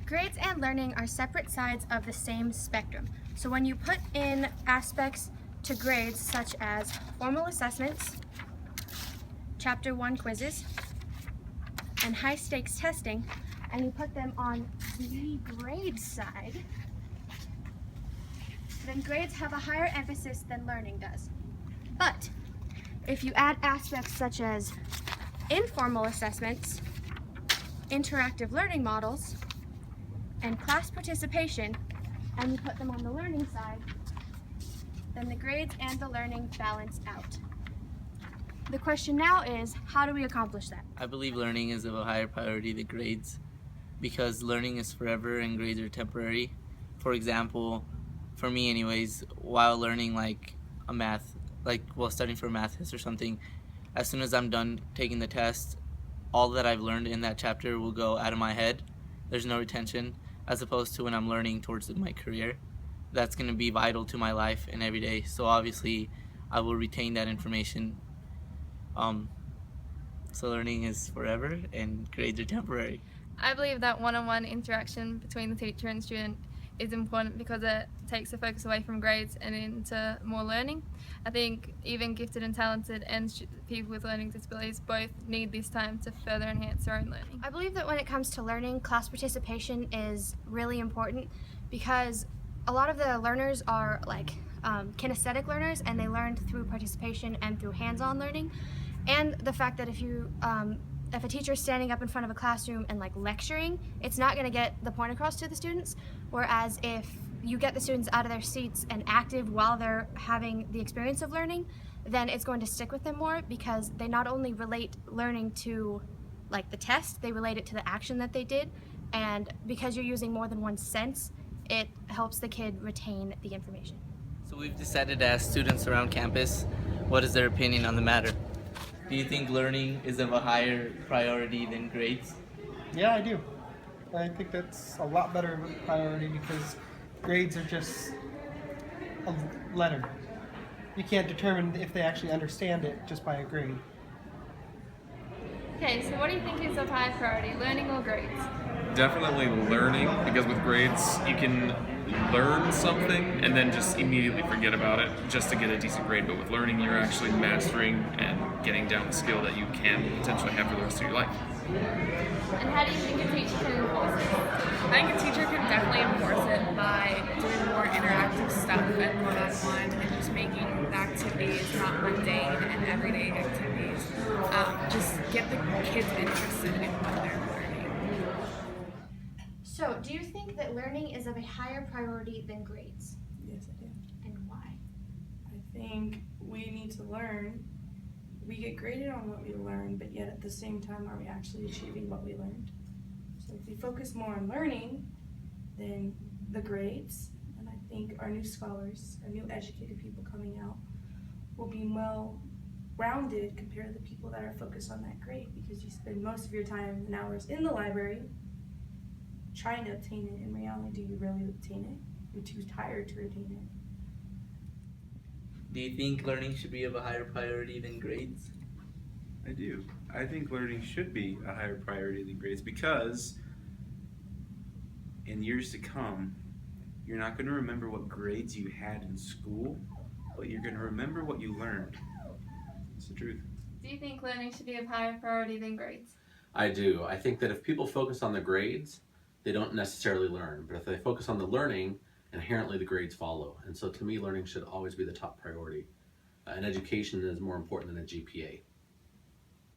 Grades and learning are separate sides of the same spectrum. So when you put in aspects to grades such as formal assessments, Chapter 1 quizzes, and high-stakes testing, and you put them on the grade side, then grades have a higher emphasis than learning does. But if you add aspects such as informal assessments, interactive learning models, and class participation, and you put them on the learning side, then the grades and the learning balance out. The question now is, how do we accomplish that? I believe learning is of a higher priority than grades because learning is forever and grades are temporary. For example, for me anyways, while learning studying for a math test or something, as soon as I'm done taking the test, all that I've learned in that chapter will go out of my head. There's no retention, as opposed to when I'm learning towards my career. That's going to be vital to my life and every day. So obviously, I will retain that information. So learning is forever and grades are temporary. I believe that one-on-one interaction between the teacher and student is important because it takes the focus away from grades and into more learning. I think even gifted and talented and people with learning disabilities both need this time to further enhance their own learning. I believe that when it comes to learning, class participation is really important because a lot of the learners are kinesthetic learners, and they learn through participation and through hands-on learning. And the fact that if a teacher is standing up in front of a classroom and lecturing, it's not going to get the point across to the students. Whereas if you get the students out of their seats and active while they're having the experience of learning, then it's going to stick with them more because they not only relate learning to the test, they relate it to the action that they did. And because you're using more than one sense, it helps the kid retain the information. So we've decided to ask students around campus what is their opinion on the matter. Do you think learning is of a higher priority than grades? Yeah, I do. I think that's a lot better of a priority because grades are just a letter. You can't determine if they actually understand it just by a grade. Okay, so what do you think is of high priority, learning or grades? Definitely learning, because with grades you can learn something and then just immediately forget about it just to get a decent grade, but with learning you're actually mastering and getting down the skill that you can potentially have for the rest of your life. And how do you think a teacher can enforce it? I think a teacher can definitely enforce it by doing more interactive stuff and one-on-one and just making the activities not mundane and everyday activities. Just get the kids interested in what they're learning. So, do you think that learning is of a higher priority than grades? Yes, I do. And why? I think we need to learn. We get graded on what we learn, but yet at the same time, are we actually achieving what we learned? So if we focus more on learning than the grades, then I think our new scholars, our new educated people coming out will be well-rounded compared to the people that are focused on that grade, because you spend most of your time and hours in the library trying to obtain it. In reality, do you really obtain it? You're too tired to retain it. Do you think learning should be of a higher priority than grades? I do. I think learning should be a higher priority than grades because in years to come, you're not going to remember what grades you had in school, but you're going to remember what you learned. It's the truth. Do you think learning should be of higher priority than grades? I do. I think that if people focus on the grades, they don't necessarily learn. But if they focus on the learning, inherently the grades follow. And so to me, learning should always be the top priority. And education is more important than a GPA.